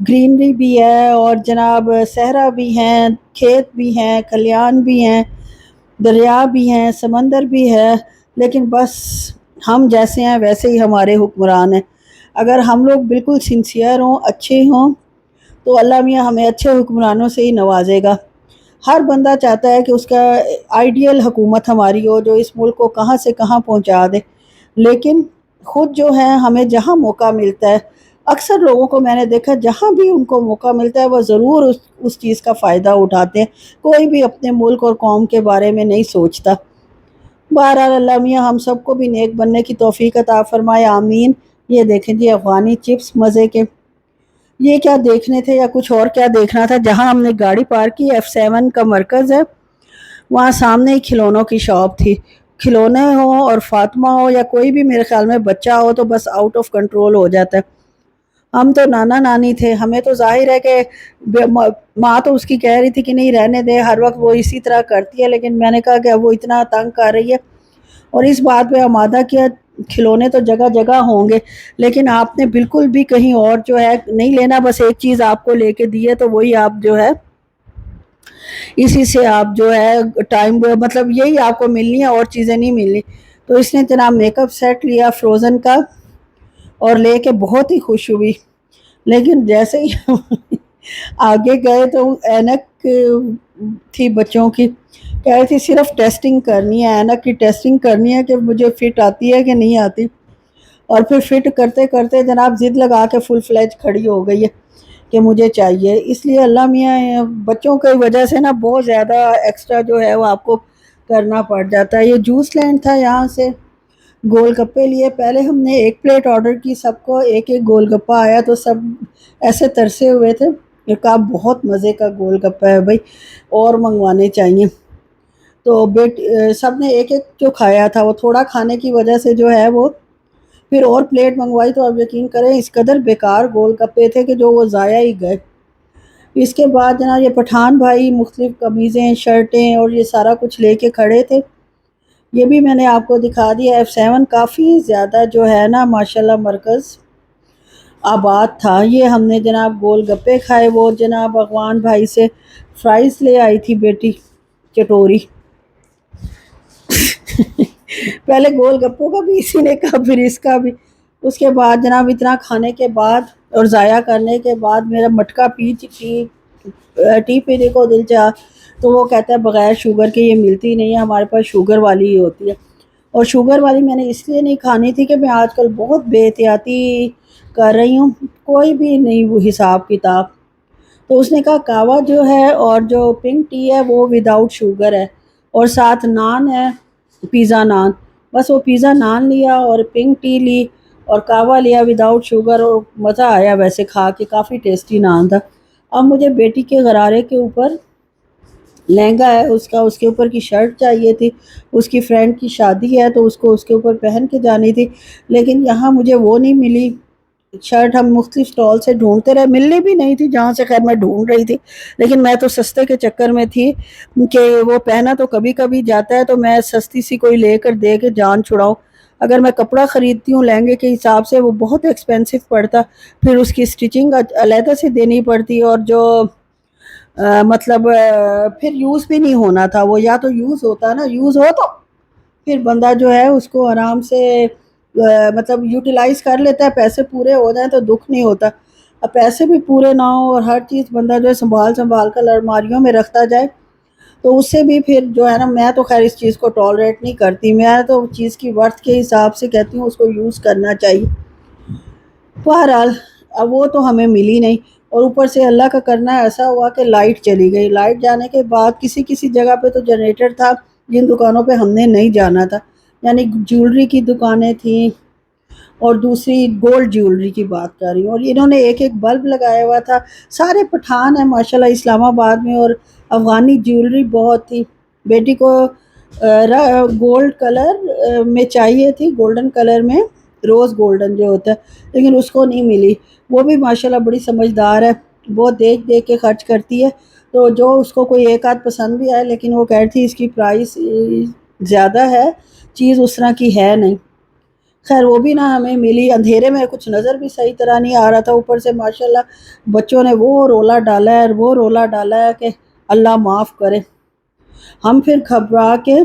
Greenery بھی ہے اور جناب صحرا بھی ہیں، کھیت بھی ہیں، کھلیان بھی ہیں، دریا بھی ہیں، سمندر بھی ہے، لیکن بس ہم جیسے ہیں ویسے ہی ہمارے حکمران ہیں۔ اگر ہم لوگ بالکل سنسیئر ہوں، اچھے ہوں، تو اللہ میاں ہمیں اچھے حکمرانوں سے ہی نوازے گا۔ ہر بندہ چاہتا ہے کہ اس کا آئیڈیل حکومت ہماری ہو جو اس ملک کو کہاں سے کہاں پہنچا دے، لیکن خود جو ہے ہمیں جہاں موقع ملتا ہے، اکثر لوگوں کو میں نے دیکھا جہاں بھی ان کو موقع ملتا ہے وہ ضرور اس چیز کا فائدہ اٹھاتے ہیں، کوئی بھی اپنے ملک اور قوم کے بارے میں نہیں سوچتا۔ بہرحال اللہ میاں ہم سب کو بھی نیک بننے کی توفیق عطا فرمائے، آمین۔ یہ دیکھیں جی افغانی چپس مزے کے، یہ کیا دیکھنے تھے یا کچھ اور کیا دیکھنا تھا، جہاں ہم نے گاڑی پارک کی F7 کا مرکز ہے، وہاں سامنے ہی کھلونوں کی شاپ تھی۔ کھلونے ہوں اور فاطمہ ہو یا کوئی بھی میرے خیال میں بچہ ہو تو بس آؤٹ آف کنٹرول ہو جاتا ہے۔ ہم تو نانا نانی تھے، ہمیں تو ظاہر ہے کہ ماں تو اس کی کہہ رہی تھی کہ نہیں رہنے دے، ہر وقت وہ اسی طرح کرتی ہے، لیکن میں نے کہا کہ وہ اتنا تنگ کر رہی ہے اور اس بات پہ آمادہ کیا کھلونے تو جگہ جگہ ہوں گے، لیکن آپ نے بالکل بھی کہیں اور جو ہے نہیں لینا، بس ایک چیز آپ کو لے کے دی ہے تو وہی آپ جو ہے اسی سے آپ جو ہے ٹائم مطلب یہی آپ کو ملنی ہے، اور چیزیں نہیں ملنی۔ تو اس نے جناب میک اپ سیٹ لیا فروزن کا اور لے کے بہت ہی خوش ہوئی، لیکن جیسے ہی آگے گئے تو اینک تھی بچوں کی، کہہ رہی تھی صرف ٹیسٹنگ کرنی ہے، اینک کی ٹیسٹنگ کرنی ہے کہ مجھے فٹ آتی ہے کہ نہیں آتی، اور پھر فٹ کرتے کرتے جناب ضد لگا کے فل فلیج کھڑی ہو گئی ہے کہ مجھے چاہیے۔ اس لیے اللہ میاں بچوں کی وجہ سے نا بہت زیادہ ایکسٹرا جو ہے وہ آپ کو کرنا پڑ جاتا ہے۔ یہ جوس لینڈ تھا، یہاں سے گول گپے لیے، پہلے ہم نے ایک پلیٹ آرڈر کی، سب کو ایک ایک گول گپا آیا تو سب ایسے ترسے ہوئے تھے کہ کہا بہت مزے کا گول گپا ہے بھائی، اور منگوانے چاہیے۔ تو سب نے ایک ایک جو کھایا تھا وہ تھوڑا کھانے کی وجہ سے جو ہے وہ پھر اور پلیٹ منگوائی، تو آپ یقین کریں اس قدر بیکار گول گپے تھے کہ جو وہ ضائع ہی گئے۔ اس کے بعد جناب یہ پٹھان بھائی مختلف قمیضیں شرٹیں اور یہ سارا کچھ لے کے کھڑے تھے، یہ بھی میں نے آپ کو دکھا دیا۔ F7 کافی زیادہ جو ہے نا ماشاءاللہ مرکز آباد تھا۔ یہ ہم نے جناب گول گپے کھائے، وہ جناب اغوان بھائی سے فرائز لے آئی تھی بیٹی چٹوری پہلے گول گپوں کا بھی اسی نے کہا پھر اس کا بھی۔ اس کے بعد جناب اتنا کھانے کے بعد اور ضائع کرنے کے بعد میرا مٹکا ٹی پینے کو دل چاہا، تو وہ کہتا ہے بغیر شوگر کے یہ ملتی نہیں ہے، ہمارے پاس شوگر والی ہی ہوتی ہے، اور شوگر والی میں نے اس لیے نہیں کھانی تھی کہ میں آج کل بہت بے احتیاطی کر رہی ہوں، کوئی بھی نہیں وہ حساب کتاب۔ تو اس نے کہا کہوہ جو ہے اور جو پنک ٹی ہے وہ وداؤٹ شوگر ہے، اور ساتھ نان ہے، پیزا نان، بس وہ پیزا نان لیا اور پنک ٹی لی اور کہوہ لیا وداؤٹ شوگر، اور مزہ آیا ویسے کھا کے، کافی ٹیسٹی نان تھا۔ اب مجھے بیٹی کے غرارے کے اوپر لہنگا ہے اس کا، اس کے اوپر کی شرٹ چاہیے تھی، اس کی فرینڈ کی شادی ہے تو اس کو اس کے اوپر پہن کے جانی تھی، لیکن یہاں مجھے وہ نہیں ملی شرٹ۔ ہم مختلف سٹال سے ڈھونڈتے رہے، ملنے بھی نہیں تھی جہاں سے خیر میں ڈھونڈ رہی تھی، لیکن میں تو سستے کے چکر میں تھی کہ وہ پہنا تو کبھی کبھی جاتا ہے تو میں سستی سی کوئی لے کر دے کے جان چھڑاؤں۔ اگر میں کپڑا خریدتی ہوں لہنگے کے حساب سے وہ بہت ایکسپینسو پڑتا، پھر اس کی سٹیچنگ علیحدہ سے دینی پڑتی، اور جو مطلب پھر یوز بھی نہیں ہونا تھا وہ، یا تو یوز ہوتا نا، یوز ہو تو پھر بندہ جو ہے اس کو آرام سے مطلب یوٹیلائز کر لیتا ہے، پیسے پورے ہو جائیں تو دکھ نہیں ہوتا۔ اب پیسے بھی پورے نہ ہوں اور ہر چیز بندہ جو ہے سنبھال سنبھال کر الماریوں میں رکھتا جائے تو اس سے بھی پھر جو ہے نا، میں تو خیر اس چیز کو ٹالریٹ نہیں کرتی، میں تو چیز کی ورتھ کے حساب سے کہتی ہوں اس کو یوز کرنا چاہیے۔ بہرحال اب وہ تو ہمیں ملی نہیں، اور اوپر سے اللہ کا کرنا ایسا ہوا کہ لائٹ چلی گئی۔ لائٹ جانے کے بعد کسی کسی جگہ پہ تو جنریٹر تھا جن دکانوں پہ ہم نے نہیں جانا تھا، یعنی جیولری کی دکانیں تھیں، اور دوسری گولڈ جیولری کی بات کر رہی ہوں، اور انہوں نے ایک ایک بلب لگایا ہوا تھا۔ سارے پٹھان ہیں ماشاءاللہ اسلام آباد میں، اور افغانی جیولری بہت تھی۔ بیٹی کو گولڈ کلر میں چاہیے تھی، گولڈن کلر میں، روز گولڈن جو ہوتا ہے، لیکن اس کو نہیں ملی۔ وہ بھی ماشاءاللہ بڑی سمجھدار ہے، بہت دیکھ دیکھ کے خرچ کرتی ہے، تو جو اس کو کوئی ایک آدھ پسند بھی آئے، لیکن وہ کہہ رہی تھی اس کی پرائس زیادہ ہے، چیز اس طرح کی ہے نہیں۔ خیر وہ بھی نا ہمیں ملی، اندھیرے میں کچھ نظر بھی صحیح طرح نہیں آ رہا تھا، اوپر سے ماشاءاللہ بچوں نے وہ رولا ڈالا ہے اور وہ رولا ڈالا ہے کہ اللہ معاف کرے۔ ہم پھر گھبرا کے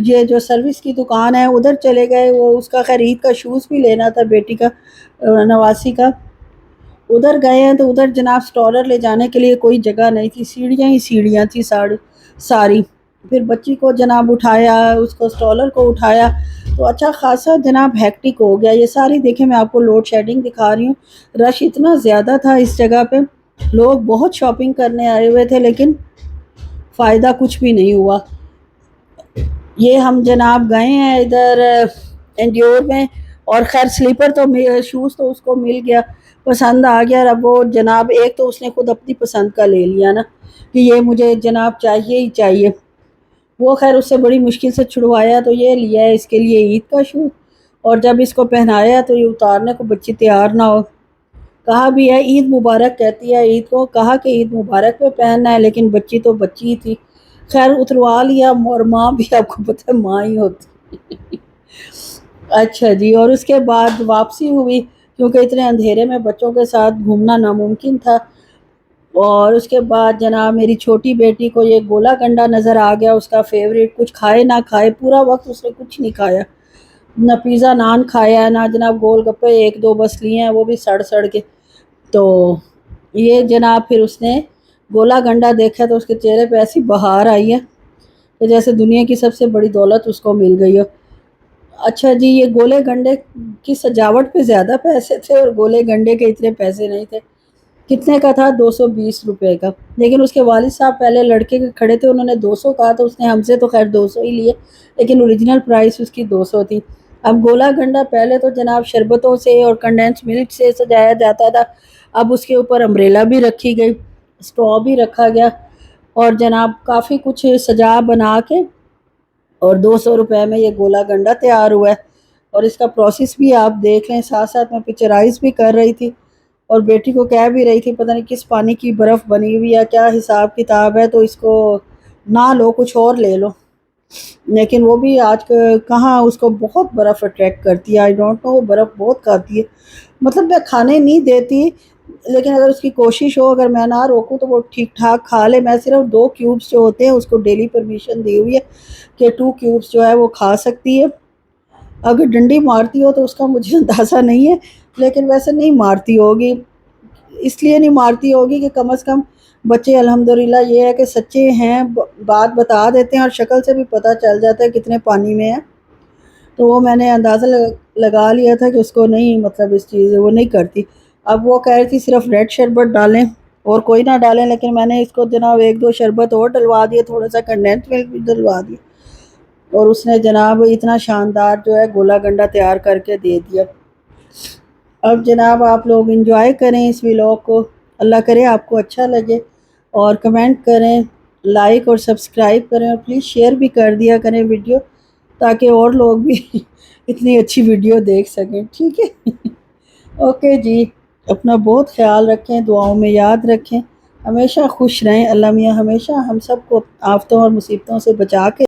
یہ جو سروس کی دکان ہے ادھر چلے گئے، وہ اس کا خیر عید کا شوز بھی لینا تھا بیٹی کا، نواسی کا۔ ادھر گئے ہیں تو ادھر جناب سٹالر لے جانے کے لیے کوئی جگہ نہیں تھی، سیڑھیاں ہی سیڑھیاں تھی ساری۔ پھر بچی کو جناب اٹھایا، اس کو سٹالر کو اٹھایا، تو اچھا خاصا جناب ہیکٹک ہو گیا۔ یہ ساری دیکھیں میں آپ کو لوڈ شیڈنگ دکھا رہی ہوں، رش اتنا زیادہ تھا اس جگہ پہ، لوگ بہت شاپنگ کرنے آئے ہوئے تھے لیکن فائدہ کچھ بھی نہیں ہوا۔ یہ ہم جناب گئے ہیں ادھر انڈیور میں، اور خیر سلیپر تو شوز تو اس کو مل گیا، پسند آ گیا۔ اب وہ جناب ایک تو اس نے خود اپنی پسند کا لے لیا نا کہ یہ مجھے جناب چاہیے ہی چاہیے، وہ خیر اس سے بڑی مشکل سے چھڑوایا تو یہ لیا ہے اس کے لیے عید کا شوز، اور جب اس کو پہنایا تو یہ اتارنے کو بچی تیار نہ ہو۔ کہا بھی ہے عید مبارک کہتی ہے عید کو، کہا کہ عید مبارک پہ پہننا ہے، لیکن بچی تو بچی ہی تھی، خیر اتروا لیا، اور ماں بھی آپ کو پتہ ہے ماں ہی ہوتی۔ اچھا جی، اور اس کے بعد واپسی ہوئی کیونکہ اتنے اندھیرے میں بچوں کے ساتھ گھومنا ناممکن تھا۔ اور اس کے بعد جناب میری چھوٹی بیٹی کو یہ گولا گنڈا نظر آ گیا، اس کا فیوریٹ، کچھ کھائے نہ کھائے پورا وقت اس نے کچھ نہیں کھایا، نہ پیزا نان کھایا، نہ جناب گول گپے ایک دو بس لیے ہیں وہ بھی سڑ سڑ کے۔ تو یہ جناب پھر اس نے گولا گنڈا دیکھا تو اس کے چہرے پہ ایسی بہار آئی ہے کہ جیسے دنیا کی سب سے بڑی دولت اس کو مل گئی ہو۔ اچھا جی، یہ گولے گنڈے کی سجاوٹ پہ زیادہ پیسے تھے اور گولے گنڈے کے اتنے پیسے نہیں تھے۔ کتنے کا تھا؟ 220 روپے کا، لیکن اس کے والد صاحب پہلے لڑکے کے کھڑے تھے، انہوں نے 200 کہا تو اس نے ہم سے تو خیر 200 ہی لیے، لیکن اوریجنل پرائس اس کی 200 تھی۔ اب گولا گنڈا پہلے تو جناب شربتوں سے اور کنڈینس ملک سے سجایا جاتا تھا، اب اس کے اوپر امبریلا بھی رکھی گئی، اسٹرا بھی رکھا گیا، اور جناب کافی کچھ سجا بنا کے اور 200 روپے میں یہ گولا گنڈا تیار ہوا ہے۔ اور اس کا پروسیس بھی آپ دیکھ لیں، ساتھ ساتھ میں پکچرائز بھی کر رہی تھی اور بیٹی کو کہہ بھی رہی تھی پتہ نہیں کس پانی کی برف بنی ہوئی ہے، کیا حساب کتاب ہے، تو اس کو نہ لو کچھ اور لے لو۔ لیکن وہ بھی آج کہاں، اس کو بہت برف اٹریکٹ کرتی ہے، آئی ڈونٹ نو، وہ برف بہت کھاتی ہے، مطلب میں کھانے نہیں دیتی لیکن اگر اس کی کوشش ہو، اگر میں نہ روکوں تو وہ ٹھیک ٹھاک کھا لے۔ میں صرف 2 کیوبس جو ہوتے ہیں اس کو ڈیلی پرمیشن دی ہوئی ہے کہ 2 کیوبس جو ہے وہ کھا سکتی ہے۔ اگر ڈنڈی مارتی ہو تو اس کا مجھے اندازہ نہیں ہے، لیکن ویسے نہیں مارتی ہوگی، اس لیے نہیں مارتی ہوگی کہ کم از کم بچے الحمدللہ یہ ہے کہ سچے ہیں، بات بتا دیتے ہیں اور شکل سے بھی پتہ چل جاتا ہے کتنے پانی میں ہے، تو وہ میں نے اندازہ لگا لیا تھا کہ اس کو نہیں، مطلب اس چیز وہ نہیں کرتی۔ اب وہ کہہ رہی تھی صرف ریڈ شربت ڈالیں اور کوئی نہ ڈالیں، لیکن میں نے اس کو جناب 1-2 شربت اور ڈلوا دیے، تھوڑا سا کنڈینس ملک بھی ڈلوا دی، اور اس نے جناب اتنا شاندار جو ہے گولا گنڈا تیار کر کے دے دیا۔ اب جناب آپ لوگ انجوائے کریں اس ولاگ کو، اللہ کرے آپ کو اچھا لگے، اور کمنٹ کریں، لائک اور سبسکرائب کریں، اور پلیز شیئر بھی کر دیا کریں ویڈیو، تاکہ اور لوگ بھی اتنی اچھی ویڈیو دیکھ سکیں، ٹھیک ہے؟ اوکے جی، اپنا بہت خیال رکھیں، دعاؤں میں یاد رکھیں، ہمیشہ خوش رہیں، اللہ میاں ہمیشہ ہم سب کو آفتوں اور مصیبتوں سے بچا کے